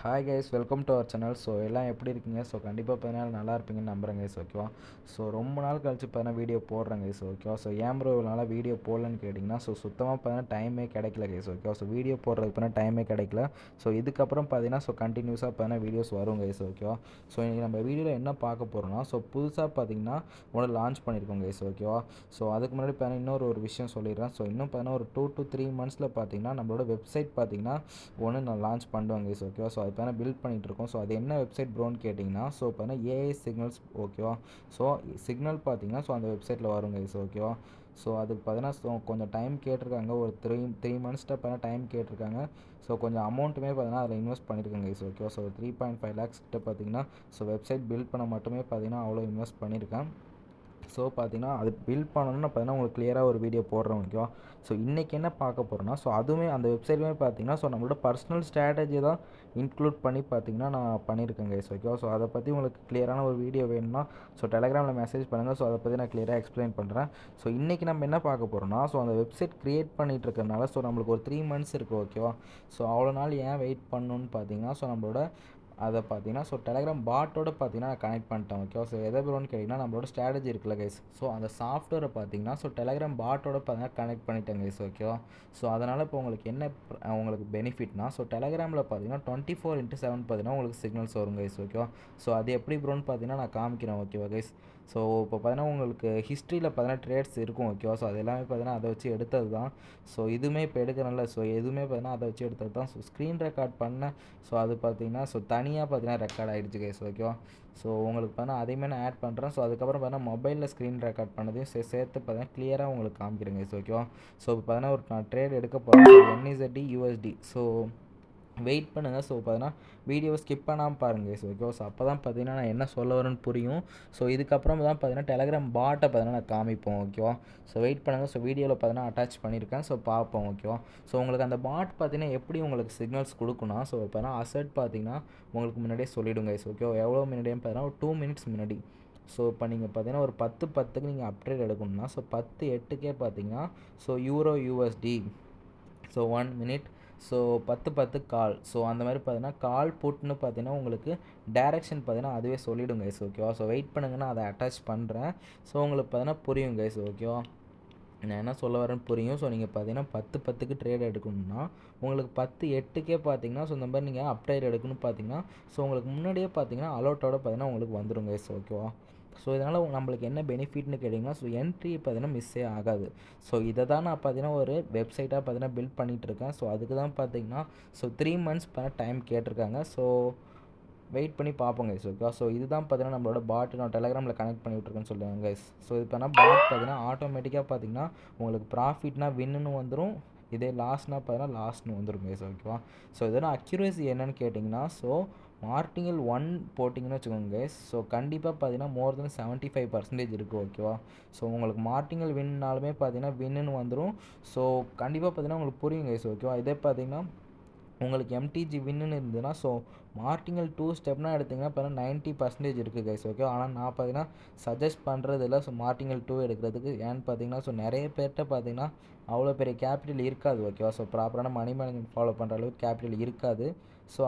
Hi guys, welcome to our channel. So எல்லாம் எப்படி இருக்கீங்க? ஸோ கண்டிப்பாக பார்த்தீங்கன்னா நல்லா இருப்பீங்கன்னு நம்புகிறேன் கைஸ். ஓகேவா? ஸோ ரொம்ப நாள் கழிச்சு பார்த்தீங்கன்னா வீடியோ போடுறேன் கைஸ். ஓகேவா? ஸோ ஏன் ப்ரோ இவ்வளோ நாளாக வீடியோ போடலன்னு கேட்டிங்கன்னா, ஸோ சுத்தமாக பார்த்தீங்கன்னா டைமே கிடைக்கல கைஸ். ஓகேவா? ஸோ வீடியோ போடுறதுக்கு பார்த்தீங்கன்னா டைமே கிடைக்கல. ஸோ இதுக்கப்புறம் பார்த்தீங்கன்னா கண்டினியூஸாக பார்த்தீங்கன்னா வீடியோஸ் வரும் கைஸ். ஓகேவா? ஸோ இன்றைக்கி நம்ம வீடியோவில் என்ன பார்க்க போகிறோம்னா, புதுசாக பார்த்தீங்கன்னா ஒன்று லான்ச் பண்ணியிருக்கோம் கைஸ். ஓகேவா? ஸோ அதுக்கு முன்னாடி பார்த்தீங்கன்னா இன்னொரு விஷயம் சொல்லிடுறேன். ஸோ இன்னும் பார்த்தீங்கன்னா ஒரு 2 to 3 monthஸில் பார்த்தீங்கன்னா நம்மளோட வெப்சைட் பார்த்தீங்கன்னா ஒன்று நான் லான்ச் பண்ணுவேன் கைஸ். ஓகேவா? ஸோ அது பார்த்தீங்கன்னா பில்ட் பண்ணிட்டு இருக்கோம். ஸோ அது என்ன வெப்சைட் ப்ரோன்னு கேட்டிங்கன்னா, பார்த்தீங்கன்னா ஏஐ சிக்னல்ஸ். ஓகேவா? ஸோ சிக்னல் பார்த்தீங்கன்னா அந்த வெப்சைட்டில் வரும் கைஸ். ஓகேவா? ஸோ அதுக்கு பார்த்தீங்கன்னா கொஞ்சம் டைம் கேட்டிருக்காங்க. ஒரு த்ரீ மந்த்ஸ்ட்ட பார்த்தீங்கன்னா டைம் கேட்டிருக்காங்க. கொஞ்சம் அமௌண்ட்டுமே பார்த்தீங்கன்னா அதில் இன்வெஸ்ட் பண்ணியிருக்கேன் கைஸ். ஓகேவா? 3.5 lakhs கிட்ட பார்த்தீங்கன்னா வெப்சைட் பில்ட் பண்ண மட்டுமே பார்த்தீங்கன்னா அவ்வளோ இன்வெஸ்ட் பண்ணியிருக்கேன். பார்த்தீங்கன்னா அது பில்ட் பண்ணணும்னு பார்த்தீங்கன்னா உங்களுக்கு கிளியராக ஒரு வீடியோ போடுறோம். ஓகேவா? இன்றைக்கி என்ன பார்க்க போகிறோன்னா, அதுவுமே அந்த வெப்சைட்டுமே பார்த்தீங்கன்னா நம்மளோட பர்சனல் ஸ்ட்ராட்டஜி தான் இன்க்ளூட் பண்ணி பார்த்தீங்கன்னா நான் பண்ணியிருக்கேன் கைஸ். ஓகேவா? அதை பற்றி உங்களுக்கு கிளியரான ஒரு வீடியோ வேணும்னா டெலகிராமில் மெசேஜ் பண்ணுங்கள். அதை பற்றி நான் கிளியராக எக்ஸ்பிளைன் பண்ணுறேன். இன்றைக்கி நம்ம என்ன பார்க்க போகிறோம்னா, அந்த வெப்சைட் க்ரியேட் பண்ணிகிட்டு இருக்கறனால நம்மளுக்கு ஒரு 3 months இருக்குது. ஓகேவா? அவ்வளோ நாள் ஏன் வெயிட் பண்ணணுன்னு பார்த்தீங்கன்னா, நம்மளோட அதை பார்த்தீங்கன்னா டெலகிராம் பாட்டோட பார்த்தீங்கன்னா நான் கனெக்ட் பண்ணிட்டேன். ஓகேவா? எதை ப்ரோன்னு கேட்டிங்கன்னா, நம்மளோட ஸ்ட்ராட்டஜி இருக்குல்ல கைஸ். அந்த சாஃப்ட்வேரை பார்த்தீங்கன்னா டெலகிராம் பாட்டோட பார்த்தீங்கன்னா கனெக்ட் பண்ணிட்டேன் கைஸ். ஓகேவா? அதனால் இப்போ உங்களுக்கு என்ன உங்களுக்கு பெனிஃபிட்னா, டெலகிராமில் பார்த்தீங்கன்னா 24/7 பார்த்தீங்கன்னா உங்களுக்கு சிக்னல்ஸ் வரும் கைஸ். ஓகேவா? அது எப்படி ப்ரோன்னு பார்த்தீங்கன்னா நான் காமிக்கிறேன். ஓகேவா கைஸ்? இப்போ பார்த்தீங்கன்னா உங்களுக்கு ஹிஸ்ட்ரியில் பார்த்தீங்கன்னா ட்ரேட்ஸ் இருக்கும். ஓகேவா? அது எல்லாமே பார்த்தீங்கன்னா அதை வச்சு எடுத்தது தான். இதுவுமே இப்போ எடுக்கிறனால எதுவுமே பார்த்தீங்கன்னா அதை வச்சு எடுத்தது தான். ஸ்க்ரீன் ரெக்கார்ட் பண்ண அது பார்த்தீங்கன்னா தனியாக பார்த்தீங்கன்னா ரெக்கார்ட் ஆகிடுச்சு கைஸ். ஓகேவா? உங்களுக்கு பார்த்தீங்கன்னா அதையுமே நான் ஆட் பண்ணுறேன். அதுக்கப்புறம் பார்த்தீங்கன்னா மொபைலில் ஸ்க்ரீன் ரெக்கார்ட் பண்ணதையும் சேர்த்து பார்த்தீங்கன்னா கிளியராக உங்களுக்கு காமிக்கிறேன் கைஸ். ஓகேவா? இப்போ பார்த்தீங்கன்னா நான் ட்ரேட் எடுக்க போகிறேன். NZD USD. வெயிட் பண்ணுங்கள். பார்த்தீங்கன்னா வீடியோவை ஸ்கிப் பண்ணாமல் பாருங்கள் கைஸ். ஓகேவா? அப்போ தான் பார்த்தீங்கன்னா நான் என்ன சொல்ல வரேன்னு புரியும். இதுக்கப்புறம் தான் பார்த்தீங்கன்னா டெலகிராம் பாட்டை பார்த்தீங்கன்னா நான் காமிப்போம். ஓகேவா? வெயிட் பண்ணுங்கள். வீடியோவில் பார்த்தீங்கன்னா அட்டாச் பண்ணியிருக்கேன். பார்ப்போம். ஓகேவா? உங்களுக்கு அந்த பாட் பார்த்தீங்கன்னா எப்படி உங்களுக்கு சிக்னல்ஸ் கொடுக்குன்னா, பார்த்தீங்கன்னா அசட் பார்த்தீங்கன்னா உங்களுக்கு முன்னாடியே சொல்லிவிடுங்க கைஸ். ஓகேவா? எவ்வளோ முன்னாடியும் பார்த்தீங்கன்னா ஒரு 2 minutes முன்னாடி. இப்போ நீங்கள் பார்த்தீங்கன்னா ஒரு 10:10க்கு நீங்கள் அப்டேட் எடுக்கணும்னா 10:08க்கே பார்த்தீங்கன்னா யூரோ USD 1 minute 10:10 கால். அந்த மாதிரி பார்த்தீங்கன்னா கால் புட்னு பார்த்தீங்கன்னா உங்களுக்கு டேரெக்ஷன் பார்த்தீங்கன்னா அதுவே சொல்லிவிடும் கைஸ். ஓகேவா? வெயிட் பண்ணுங்கன்னா அதை அட்டாச் பண்ணுறேன். உங்களுக்கு பார்த்தீங்கன்னா புரியும் கைஸ். ஓகேவா? நான் என்ன சொல்ல வரேன்னு புரியும். நீங்கள் பார்த்தீங்கன்னா 10:10க்கு ட்ரேட் எடுக்கணும்னா உங்களுக்கு 10:08க்கே பார்த்தீங்கன்னா இந்த மாதிரி நீங்கள் அப்டேட் எடுக்கணும்னு பார்த்தீங்கன்னா உங்களுக்கு முன்னாடியே பார்த்தீங்கன்னா அலர்ட்டோட பார்த்தீங்கன்னா உங்களுக்கு வந்துடும் கைஸ். ஓகேவா? இதனால் நம்மளுக்கு என்ன பெனிஃபிட்னு கேட்டிங்கன்னா, என்ட்ரி பார்த்தீங்கன்னா மிஸ்ஸே ஆகாது. இதை தான் நான் பார்த்தீங்கன்னா ஒரு வெப்சைட்டாக பார்த்தீங்கன்னா பில்ட் பண்ணிகிட்ருக்கேன். அதுக்கு தான் பார்த்தீங்கன்னா 3 months டைம் கேட்டிருக்காங்க. வெயிட் பண்ணி பார்ப்போம் கைஸ். ஓகேவா? இதுதான் பார்த்தீங்கன்னா நம்மளோட பாட் நான் டெலகிராமில் கனெக்ட் பண்ணி விட்ருக்கேன்னு சொல்லுவாங்க கைஸ். இது பண்ணால் பாட் பார்த்தீங்கன்னா ஆட்டோமேட்டிக்காக பார்த்தீங்கன்னா உங்களுக்கு ப்ராஃபிட்னா வின்னுன்னு வந்துடும். இதே லாஸ்ட்னா பார்த்தீங்கன்னா லாஸ்ட்னு வந்துடும் கைஸ். ஓகேவா? இதோட அக்யூரேசி என்னன்னு கேட்டிங்கன்னா, மார்டிங்கல் 1 போட்டிங்கன்னு வச்சுக்கோங்க கைஸ். கண்டிப்பாக பார்த்தீங்கன்னா மோர் தென் 75% இருக்குது. ஓகேவா? உங்களுக்கு மார்டிங்கல் வின்னாலுமே பார்த்தீங்கன்னா வின்னுன்னு வந்துடும். கண்டிப்பாக பார்த்தீங்கன்னா உங்களுக்கு புரியும் கைஸ். ஓகேவா? இதே பார்த்தீங்கன்னா உங்களுக்கு MTG வின்னுன்னு இருந்ததுன்னா மார்டிங்கல் 2 ஸ்டெப்னா எடுத்திங்கன்னா பார்த்தீங்கன்னா 90% இருக்குது கைஸ். ஓகே. ஆனால் நான் பார்த்தீங்கன்னா சஜஸ்ட் பண்ணுறதில்ல மார்டிங்கல் 2 எடுக்கிறதுக்கு. ஏன்னு பார்த்தீங்கன்னா நிறைய பேர்கிட்ட பார்த்தீங்கன்னா அவ்வளோ பெரிய கேபிட்டல் இருக்காது. ஓகேவா? ப்ராப்பரான மணி மேனேஜ்மெண்ட் ஃபாலோ பண்ணுற அளவுக்கு கேபிட்டல் இருக்காது.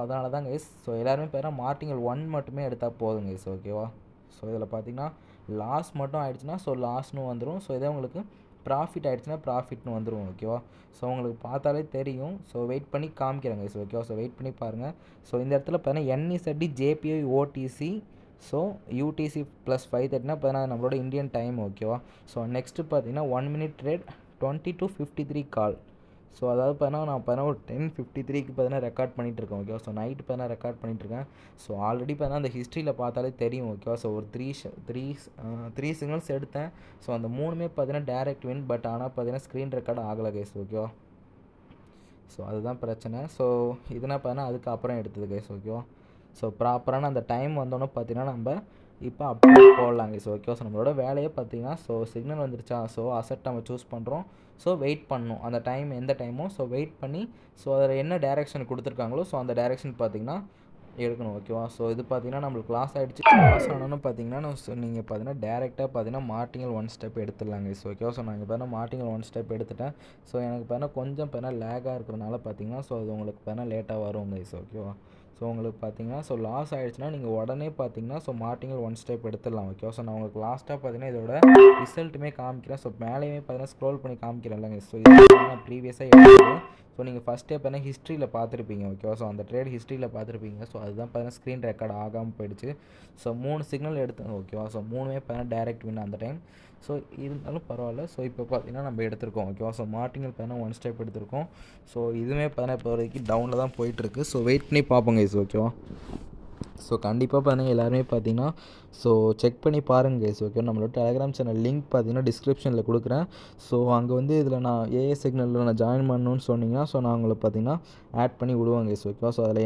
அதனால தான் கைஸ் எல்லாருமே பார்த்தீங்கன்னா மார்டிங்கல் 1 மட்டுமே எடுத்தால் போதும் கைஸ். ஓகேவா? இதில் பார்த்தீங்கன்னா லாஸ் மட்டும் ஆகிடுச்சுன்னா லாஸ்னு வந்துடும். இதே உங்களுக்கு ப்ராஃபிட் ஆகிடுச்சுன்னா ப்ராஃபிட்னு வந்துடும். ஓகேவா? உங்களுக்கு பார்த்தாலே தெரியும். வெயிட் பண்ணி காமிக்கிறேங்க கைஸ். ஓகேவா? வெயிட் பண்ணி பாருங்கள். இந்த இடத்துல பார்த்தீங்கன்னா NZD JPY OTC UTC + 530 பார்த்தீங்கன்னா நம்மளோட இந்தியன் டைம். ஓகேவா? நெக்ஸ்ட்டு பார்த்தீங்கன்னா 1 minute ட்ரேட் 20 to 53 கால். அதாவது பார்த்தீங்கன்னா நான் பார்த்தீங்கன்னா ஒரு 10:53க்கு பார்த்தீங்கன்னா ரெக்கார்ட் பண்ணிகிட்ருக்கேன். ஓகேவா? நைட்டு பார்த்தீங்கன்னா ரெக்கார்ட் பண்ணிகிட்ருக்கேன். ஆல்ரெடி பார்த்தீங்கன்னா அந்த ஹிஸ்ட்ரியில் பார்த்தாலே தெரியும். ஓகேவா? ஒரு த்ரீ சிக்னல்ஸ் எடுத்தேன். அந்த 3மே பார்த்தீங்கன்னா டேரெக்ட் வின். பட் ஆனால் பார்த்தீங்கன்னா ஸ்க்ரீன் ரெக்கார்ட் ஆகலை கைஸ். ஓகேவா? அதுதான் பிரச்சனை. இதுனா பார்த்தீங்கன்னா அதுக்கப்புறம் எடுத்தது கைஸ். ஓகேவா? ப்ராப்பரான அந்த டைம் வந்தோன்னே பார்த்தீங்கன்னா நம்ம இப்போ அப்டேட் போடலாம் கைஸ். ஓகேவா? நம்மளோட வேலையே பார்த்தீங்கன்னா சிக்னல் வந்துருச்சா, அசெட் நம்ம சூஸ் பண்ணுறோம். வெயிட் பண்ணணும் அந்த டைம் எந்த டைமோ வெயிட் பண்ணி அதில் என்ன டைரெக்ஷன் கொடுத்துருக்காங்களோ அந்த டைரெக்ஷன் பார்த்தீங்கன்னா எடுக்கணும் ஓகேவா. ஸோ இது பார்த்தீங்கன்னா நம்மளுக்கு லாஸ் ஆகிடுச்சு. லாஸ் ஆனோன்னு பார்த்தீங்கன்னா நீங்கள் பார்த்தீங்கன்னா டேரெக்டாக பார்த்தீங்கன்னா மார்டிங்கல் ஒன் ஸ்டெப் எடுத்துடலாம் கைஸ் ஓகேவா. ஸோ நான் இங்கே பார்த்தீங்கன்னா மார்டிங்கல் ஒன் ஸ்டெப் எடுத்துட்டேன். ஸோ எனக்கு பார்த்தீங்கன்னா கொஞ்சம் பார்த்தீங்கன்னா லேகாக இருக்கிறனால பார்த்தீங்கன்னா ஸோ அது உங்களுக்கு பார்த்தீங்கன்னா லேட்டாக வரும் கைஸ் ஓகேவா. ஸோ உங்களுக்கு பார்த்தீங்கன்னா ஸோ லாஸ் ஆகிடுச்சுன்னா நீங்கள் உடனே பார்த்தீங்கன்னா ஸோ மார்டிங்கல் ஒன் ஸ்டெப் எடுத்துடலாம் ஓகேவா. ஸோ நான் உங்களுக்கு லாஸ்ட்டாக பார்த்தீங்கன்னா இதோட ரிசல்ட்டுமே காமிக்கிறேன். ஸோ மேலேயுமே பார்த்தீங்கன்னா ஸ்க்ரோல் பண்ணி காமிக்கிறேன்ல கைஸ். ஸோ இது நான் ப்ரீவியஸாக எடுத்தது. ஸோ நீங்கள் ஃபஸ்ட்டே பார்த்தீங்கன்னா ஹிஸ்ட்ரியில் பார்த்துருப்பீங்க ஓகேவா. ஸோ அந்த ட்ரேட் ஹிஸ்ட்ரியில் பார்த்துருப்பீங்க. ஸோ அதுதான் பார்த்தீங்கன்னா ஸ்க்ரீன் ரெக்கார்ட் ஆகாமல் போயிடுச்சு. ஸோ 3 சிக்னல் எடுத்தேன் ஓகேவா. ஸோ 3மே பார்த்தீங்கன்னா டேரெக்ட் வின் அந்த டைம். ஸோ இருந்தாலும் பரவாயில்ல. ஸோ இப்போ பார்த்தீங்கன்னா நம்ம எடுத்திருக்கோம் ஓகேவா. ஸோ மார்டிங்கல் பார்த்தீங்கன்னா ஒன் ஸ்டெப் எடுத்திருக்கோம். ஸோ இதுவுமே பார்த்தீங்கன்னா இப்போ வரைக்கும் டவுனில் தான் போயிட்டுருக்கு. ஸோ வெயிட் பண்ணி பார்ப்போங்க கைஸ் ஓகேவா. ஸோ கண்டிப்பாக பார்த்தீங்கன்னா எல்லாருமே பார்த்தீங்கன்னா ஸோ செக் பண்ணி பாருங்கள் கைஸ் ஓகே. நம்மளோட டெலகிராம் சேனல் லிங்க் பார்த்தீங்கன்னா டிஸ்கிரிப்ஷனில் கொடுக்குறேன். ஸோ அங்கே வந்து இதில் நான் ஏஏ சிக்னலில் நான் ஜாயின் பண்ணணுன்னு சொன்னீங்கன்னா ஸோ நான் உங்களை பார்த்தீங்கன்னா ஆட் பண்ணி விடுவேன் கைஸ் ஓகேவா. ஸோ அதில்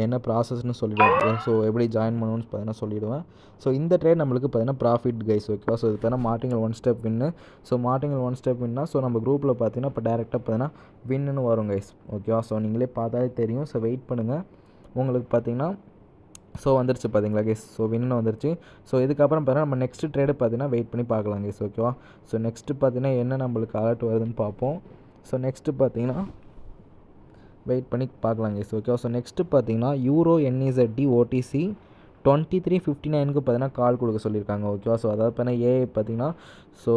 என்ன ப்ராசஸ்ன்னு சொல்லிவிடுவேன். ஸோ எப்படி ஜாயின் பண்ணணும்னு பார்த்தீங்கன்னா சொல்லிவிடுவேன். ஸோ இந்த ட்ரேட் நம்மளுக்கு பார்த்தீங்கன்னா ப்ராஃபிட் கைஸ் ஓகேவா. ஸோ இது பார்த்தீங்கன்னா martingale one step win. So martingale one step வின்னா ஸோ நம்ம குரூப்பில் பார்த்தீங்கன்னா இப்போ டேரெக்டாக பார்த்தீங்கன்னா வின்னு வரும் கைஸ் ஓகேவா. ஸோ நீங்களே பார்த்தாலே தெரியும். ஸோ வெயிட் பண்ணுங்கள். உங்களுக்கு பார்த்தீங்கன்னா ஸோ வந்துருச்சு பார்த்தீங்களா கைஸ். ஸோ வின்னு வந்துருச்சு. ஸோ இதுக்கப்புறம் பார்த்தீங்கன்னா நம்ம நெக்ஸ்ட் ட்ரேடு பார்த்தீங்கன்னா வெயிட் பண்ணி பார்க்கலாம் கைஸ் ஓகேவா. ஸோ நெக்ஸ்ட்டு பார்த்தீங்கன்னா என்ன நம்மளுக்கு அலர்ட் வருதுன்னு பார்ப்போம். ஸோ நெக்ஸ்ட்டு பார்த்தீங்கன்னா வெயிட் பண்ணி பார்க்கலாம் கைஸ் ஓகேவா. ஸோ நெக்ஸ்ட்டு பார்த்தீங்கன்னா யூரோ என்இசட்டி ஓடிசி 23:59க்கு பார்த்தீங்கன்னா கால் கொடுக்க சொல்லியிருக்காங்க ஓகேவா. ஸோ அதாவது பார்த்தீங்கன்னா ஏஐ பார்த்தீங்கன்னா ஸோ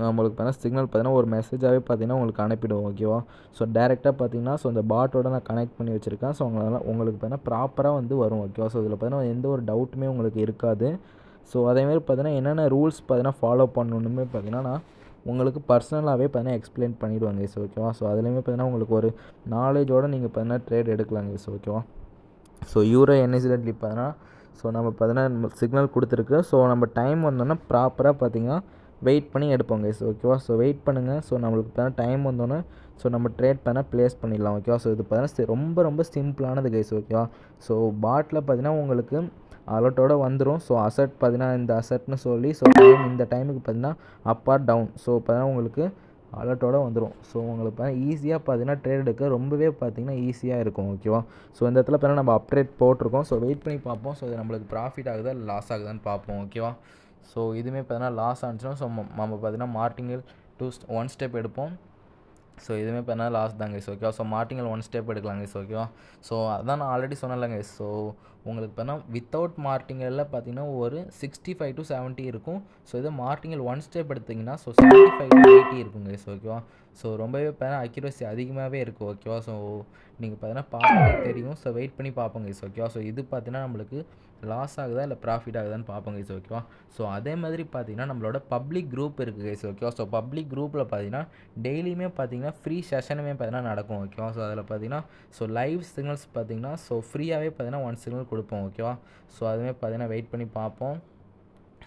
நம்மளுக்கு பார்த்தீங்கன்னா சிக்னல் பார்த்தீங்கன்னா ஒரு மெசேஜாகவே பார்த்தீங்கன்னா உங்களுக்கு அனுப்பிவிடும் ஓகேவா. ஸோ டேரெக்டாக பார்த்தீங்கன்னா ஸோ இந்த பாட்டோட நான் கனெக்ட் பண்ணி வச்சுருக்கேன். ஸோ உங்களுக்கு பார்த்தீங்கன்னா ப்ராப்பராக வந்து வரும் ஓகேவா. ஸோ இதில் பார்த்தீங்கன்னா எந்த ஒரு டவுட்டுமே உங்களுக்கு இருக்காது. ஸோ அதேமாதிரி பார்த்தீங்கன்னா என்னென்ன ரூல்ஸ் பார்த்தீங்கன்னா ஃபாலோ பண்ணணுமே பார்த்தீங்கன்னா நான் உங்களுக்கு பர்சனலாகவே பார்த்தீங்கன்னா எக்ஸ்பிளைன் பண்ணிவிடுவாங்க கைஸ் ஓகேவா. ஸோ அதுலேயுமே பார்த்தீங்கன்னா உங்களுக்கு ஒரு நாலேஜோடு நீங்கள் பார்த்தீங்கன்னா ட்ரேட் எடுக்கலாம் கைஸ் ஓகேவா. ஸோ யூரோ என்இசட்டி பார்த்தீங்கன்னா ஸோ நம்ம பார்த்தீங்கன்னா சிக்னல் கொடுத்துருக்கு. ஸோ நம்ம டைம் வந்தோன்னா ப்ராப்பராக பார்த்தீங்கன்னா வெயிட் பண்ணி எடுப்போம் கைஸ் ஓகேவா. ஸோ வெயிட் பண்ணுங்கள். ஸோ நம்மளுக்கு பார்த்தீங்கன்னா டைம் வந்தோன்னே ஸோ நம்ம ட்ரேட் பண்ண ப்ளேஸ் பண்ணிடலாம் ஓகேவா. ஸோ இது பார்த்தீங்கன்னா ரொம்ப சிம்பிளானது கைஸ் ஓகேவா. ஸோ பாட்டில் பார்த்தீங்கன்னா உங்களுக்கு அலர்ட்டோடு வந்துடும். ஸோ அசட் பார்த்தீங்கன்னா இந்த அசட்னு சொல்லி ஸோ டைம் இந்த டைமுக்கு பார்த்தீங்கன்னா அப் ஆர் டவுன் ஸோ பார்த்தீங்கன்னா உங்களுக்கு அலர்ட்டோடு வந்துடும். ஸோ உங்களுக்கு பார்த்தீங்கன்னா ஈஸியாக பார்த்தீங்கன்னா ட்ரேட் எடுக்க ரொம்பவே பார்த்தீங்கன்னா ஈஸியாக இருக்கும் ஓகேவா. ஸோ இந்த இடத்துல பார்த்தீங்கன்னா நம்ம அப்ட்ரேட் போட்டிருக்கோம். ஸோ வெயிட் பண்ணி பார்ப்போம். ஸோ இது நம்மளுக்கு ப்ராஃபிட் ஆகுதா இல்லை லாஸ் ஆகுதான்னு பார்ப்போம் ஓகேவா. ஸோ இதுவுமே பார்த்தீங்கன்னா லாஸ் ஆனிச்சுன்னா ஸோ நம்ம பார்த்தீங்கன்னா மார்டிங்கல் ஒன் ஸ்டெப் எடுப்போம். ஸோ இதுவுமே பார்த்தீங்கன்னா லாஸ் தான் கைஸ் ஓகேவா. ஸோ மார்டிங்கல் ஒன் ஸ்டெப் எடுக்கலாம் கைஸ் ஓகேவா. ஸோ அதான் நான் ஆல்ரெடி சொன்னேன்ல கைஸ். ஸோ உங்களுக்கு பார்த்தீங்கன்னா வித்தவுட் மார்டிங்கலில் பார்த்தீங்கன்னா ஒரு 65 to 70 இருக்கும். ஸோ இது மார்டிங்கல் ஒன் ஸ்டெப் எடுத்திங்கன்னா ஸோ 75 to 80 இருக்கும் கைஸ் ஓகேவா. ஸோ ரொம்பவே பார்த்தீங்கன்னா அக்யூரசி அதிகமாகவே இருக்குது ஓகேவா. ஸோ நீங்கள் பார்த்தீங்கன்னா பார்த்தாலே தெரியும். ஸோ வெயிட் பண்ணி பார்ப்போம் கைஸ் ஓகேவா. ஸோ இது பார்த்தீங்கன்னா நம்மளுக்கு லாஸ் ஆகுதா இல்லை ப்ராஃபிட் ஆகுதான்னு பார்ப்போம் கைஸ் ஓகேவா. ஸோ அதே மாதிரி பார்த்தீங்கன்னா நம்மளோட பப்ளிக் குரூப் இருக்குது கைஸ் ஓகேவா. ஸோ பப்ளிக் குரூப்பில் பார்த்தீங்கன்னா டெய்லியுமே பார்த்தீங்கன்னா ஃப்ரீ செஷனுமே பார்த்தீங்கன்னா நடக்கும் ஓகேவா. ஸோ அதில் பார்த்தீங்கன்னா ஸோ லைவ் சிக்னல்ஸ் பார்த்தீங்கன்னா ஸோ ஃப்ரீயாகவே பார்த்தீங்கன்னா ஒன் சிக்னல் கொடுப்போம் ஓகேவா. ஸோ அதுவுமே பார்த்தீங்கன்னா வெயிட் பண்ணி பார்ப்போம்.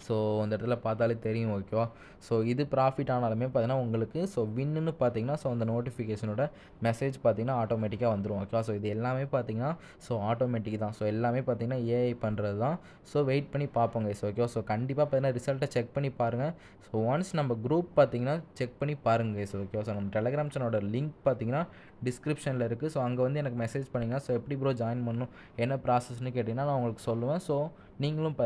ஸோ அந்த இடத்துல பார்த்தாலே தெரியும் ஓகேவா. ஸோ இது ப்ராஃபிட் ஆனாலுமே பார்த்தீங்கன்னா உங்களுக்கு ஸோ வின்னு பார்த்தீங்கன்னா ஸோ அந்த நோட்டிஃபிகேஷனோட மெசேஜ் பார்த்தீங்கன்னா ஆட்டோமேட்டிக்காக வந்துடும் ஓகேவா. ஸோ இது எல்லாமே பார்த்தீங்கன்னா ஸோ ஆட்டோமேட்டிக் தான். ஸோ எல்லாமே பார்த்தீங்கன்னா ஏஐ பண்ணுறது தான். ஸோ வெயிட் பண்ணி பார்ப்போங்க கைஸ் ஓகேவா. ஸோ கண்டிப்பாக பார்த்தீங்கன்னா ரிசல்ட்டை செக் பண்ணி பாருங்கள். ஸோ ஒன்ஸ் நம்ம குரூப் பார்த்தீங்கன்னா செக் பண்ணி பாருங்கள் கைஸ் ஓகேவா. ஸோ நம்ம டெலகிராம் சேனலோட லிங்க் பார்த்தீங்கன்னா டிஸ்கிரிப்ஷனில் இருக்குது. ஸோ அங்கே வந்து எனக்கு மெசேஜ் பண்ணிங்கன்னா ஸோ எப்படி ப்ரோ ஜாயின் பண்ணணும் என்ன ப்ராசஸ்ன்னு கேட்டிங்கன்னா நான் உங்களுக்கு சொல்லுவேன். ஸோ நீங்களும்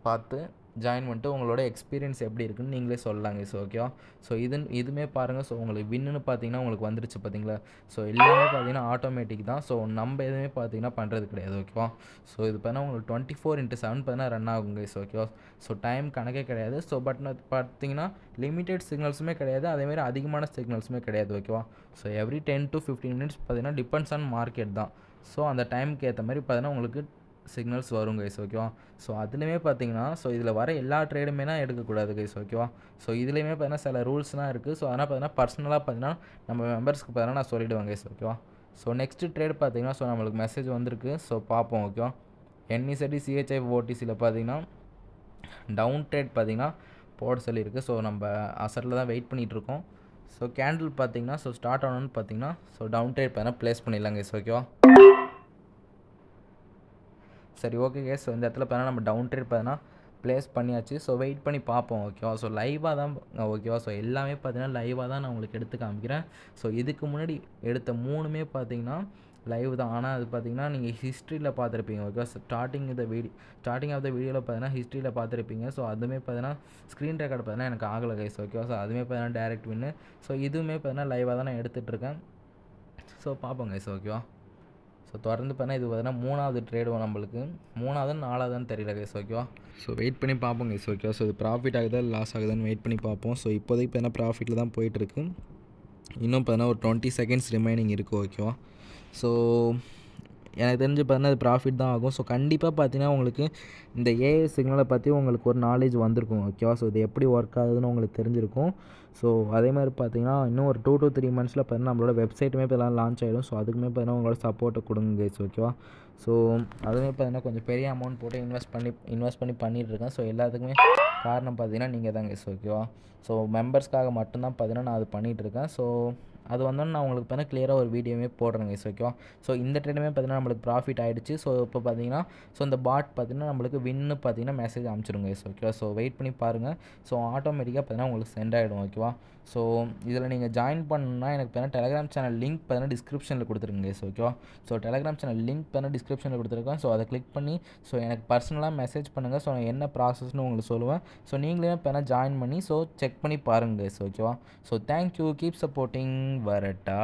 பார்த்து ஜாயின் பண்ணிட்டு உங்களோட எக்ஸ்பீரியன்ஸ் எப்படி இருக்குன்னு நீங்களே சொல்லலாங்க ஸோ ஓகேவா. ஸோ இதுவுமே பாருங்கள். ஸோ உங்களுக்கு வின்னு பார்த்தீங்கன்னா உங்களுக்கு வந்துருச்சு பார்த்தீங்களா. ஸோ எல்லாமே பார்த்தீங்கன்னா ஆட்டோமேட்டிக் தான். ஸோ நம்ம எதுவுமே பார்த்தீங்கன்னா பண்ணுறது கிடையாது ஓகேவா. ஸோ இது பார்த்தீங்கன்னா உங்களுக்கு 24/7 பார்த்தீங்கன்னா ரன் ஆகுங்க ஸோ ஓகேவா. ஸோ டைம் கணக்கே கிடையாது. ஸோ பட் பார்த்தீங்கன்னா லிமிட்டெட் சிக்னல்ஸுமே கிடையாது. அதேமாதிரி அதிகமான சிக்னல்ஸுமே கிடையாது ஓகேவா. ஸோ எவ்ரி 10 to 15 minutes பார்த்தீங்கன்னா டிபெண்ட்ஸ் ஆன் மார்க்கெட் தான். ஸோ அந்த டைமுக்கு ஏற்ற மாதிரி பார்த்தீங்கன்னா உங்களுக்கு சிக்னல்ஸ் வரும் கைஸ் ஓகேவா. ஸோ அதுலேயுமே பார்த்தீங்கன்னா ஸோ இதில் வர எல்லா ட்ரேடுமே தான் எடுக்கக்கூடாது கைஸ் ஓகேவா. ஸோ இதுலேயுமே பார்த்தீங்கன்னா சில ரூல்ஸ்லாம் இருக்குது. ஸோ அதனால் பார்த்தீங்கன்னா பர்சனலாக பார்த்தீங்கன்னா நம்ம மெம்பர்ஸ்க்கு பார்த்தீங்கன்னா நான் சொல்லிவிடுவேன் கைஸ் ஓகேவா. ஸோ நெக்ஸ்ட்டு ட்ரேட் பார்த்தீங்கன்னா ஸோ நம்மளுக்கு மெசேஜ் வந்திருக்கு. ஸோ பார்ப்போம் ஓகேவா. என்இசட்டி சிஹெச்ஐ ஓடிசியில் பார்த்தீங்கன்னா டவுன் ட்ரேட் பார்த்தீங்கன்னா போட சொல்லியிருக்கு. ஸோ நம்ம அசட்டில் தான் வெயிட் பண்ணிகிட்ருக்கோம். ஸோ கேண்டில் பார்த்தீங்கன்னா ஸோ ஸ்டார்ட் ஆனோன்னு பார்த்தீங்கன்னா ஸோ டவுன் ட்ரேட் பார்த்தீங்கன்னா ப்ளேஸ் பண்ணிடலாம் கைஸ் ஓகேவா. சரி ஓகே கேஸ். ஸோ இந்த இடத்துல பார்த்தீங்கன்னா நம்ம டவுன் ட்ரேட் பார்த்தீங்கன்னா ப்ளேஸ் பண்ணியாச்சு. ஸோ வெயிட் பண்ணி பார்ப்போம் ஓகேவா. ஸோ லைவாக தான் ஓகேவா. ஸோ எல்லாமே பார்த்தீங்கன்னா லைவாக தான் நான் உங்களுக்கு எடுத்து காமிக்கிறேன். ஸோ இதுக்கு முன்னாடி எடுத்த 3மே பார்த்தீங்கன்னா லைவ் தான். ஆனால் அது பார்த்தீங்கன்னா நீங்கள் ஹிஸ்ட்ரியில் பார்த்துருப்பீங்க ஓகே. ஸ்டார்டிங் ஆஃப் த வீடியோவில் பார்த்தீங்கன்னா ஹிஸ்ட்ரியில் பார்த்துருப்பீங்க. ஸோ அதுவுமே பார்த்தீங்கன்னா ஸ்க்ரீன் ரெக்கார்டு பார்த்தீங்கன்னா எனக்கு ஆகலை கைஸ் ஓகேவா. ஸோ அதுவுமே பார்த்தீங்கன்னா டேரக்ட் வின்னு. ஸோ இதுவுமே பார்த்தீங்கன்னா லைவாக தான் நான் எடுத்துகிட்ருக்கேன். ஸோ பார்ப்போம் கைஸ் ஓகேவா. ஸோ தொடர்ந்து பார்த்தீங்கன்னா இது பார்த்தீங்கன்னா 3வது ட்ரேடு நம்மளுக்கு. 3வது 4வதுன்னு தெரியல கைஸ் ஓகேவா. ஸோ வெயிட் பண்ணி பார்ப்போம் கைஸ் ஓகேவா. ஸோ இது ப்ராஃபிட் ஆகுதா லாஸ் ஆகுதான்னு வெயிட் பண்ணி பார்ப்போம். ஸோ இப்போதைக்கு பார்த்தீங்கன்னா ப்ராஃபிட்டில் தான் போயிட்டுருக்கு. இன்னும் பார்த்தீங்கன்னா ஒரு 20 செகண்ட்ஸ் ரிமைனிங் இருக்குது ஓகேவா. ஸோ எனக்கு தெரிஞ்சு பார்த்தீங்கன்னா அது ப்ராஃபிட் தான் ஆகும். ஸோ கண்டிப்பாக பார்த்தீங்கன்னா உங்களுக்கு இந்த ஏஐ சிக்னலை பற்றி உங்களுக்கு ஒரு நாலேஜ் வந்திருக்கும் ஓகேவா. ஸோ இது எப்படி ஒர்க் ஆகுதுன்னு உங்களுக்கு தெரிஞ்சிருக்கும். ஸோ அதே மாதிரி பார்த்தீங்கன்னா இன்னும் ஒரு 2 to 3 மந்த்ஸில் பார்த்தீங்கன்னா நம்மளோட வெப்சைட்டுமே இப்போ எல்லாம் லான்ச் ஆகிடும். ஸோ அதுக்குமே பார்த்தீங்கன்னா உங்களோட சப்போர்ட்டை கொடுங்க கைஸ் ஓகேவா. ஸோ அதுவுமே பார்த்தீங்கன்னா கொஞ்சம் பெரிய அமௌண்ட் போட்டு இன்வெஸ்ட் பண்ணி பண்ணிகிட்ருக்கேன். ஸோ எல்லாத்துக்குமே காரணம் பார்த்தீங்கன்னா நீங்கள் தான் கைஸ் ஓகேவா. ஸோ மெம்பர்ஸ்க்காக மட்டும்தான் பார்த்தீங்கன்னா நான் அது பண்ணிகிட்ருக்கேன். ஸோ அது வந்தோன்னே நான் உங்களுக்கு பார்த்தீங்கன்னா கிளியராக ஒரு வீடியோவே போடுறேங்க கைஸ் ஓகேவா. ஸோ இந்த ட்ரேடுமே பார்த்தீங்கன்னா நம்மளுக்கு ப்ராஃபிட் ஆகிடுச்சு. ஸோ இப்போ பார்த்தீங்கன்னா இந்த பாட் பார்த்தீங்கன்னா நம்மளுக்கு வின்னு பார்த்தீங்கன்னா மெசேஜ் அனுப்பிச்சிடுங்க கைஸ் ஓகேவா. ஸோ வெயிட் பண்ணி பாருங்கள். ஸோ ஆட்டோமேட்டிக்காக பார்த்தீங்கன்னா உங்களுக்கு சென்ட் ஆகிடும் ஓகேவா. ஸோ இதில் நீங்கள் ஜாயின் பண்ணணுன்னா எனக்கு பார்த்தீங்கன்னா டெலகிராம் சேனல் லிங்க் பார்த்தீங்கன்னா டிஸ்கிரிப்ஷனில் கொடுத்துருங்க கைஸ் ஓகேவா. ஸோ டெலகிராம் சேனல் லிங்க் பார்த்தீங்கன்னா டிஸ்கிரிப்ஷனில் கொடுத்துருக்கேன். ஸோ அதை கிளிக் பண்ணி ஸோ எனக்கு பர்சனலாக மெசேஜ் பண்ணுங்கள். ஸோ என்ன ப்ராசஸ்னு உங்களுக்கு சொல்லுவேன். ஸோ நீங்களே பார்த்தீங்கன்னா ஜாயின் பண்ணி ஸோ செக் பண்ணி பாருங்கள் கைஸ் ஓகேவா. ஸோ தேங்க்யூ, கீப் சப்போர்ட்டிங், வரட்டா.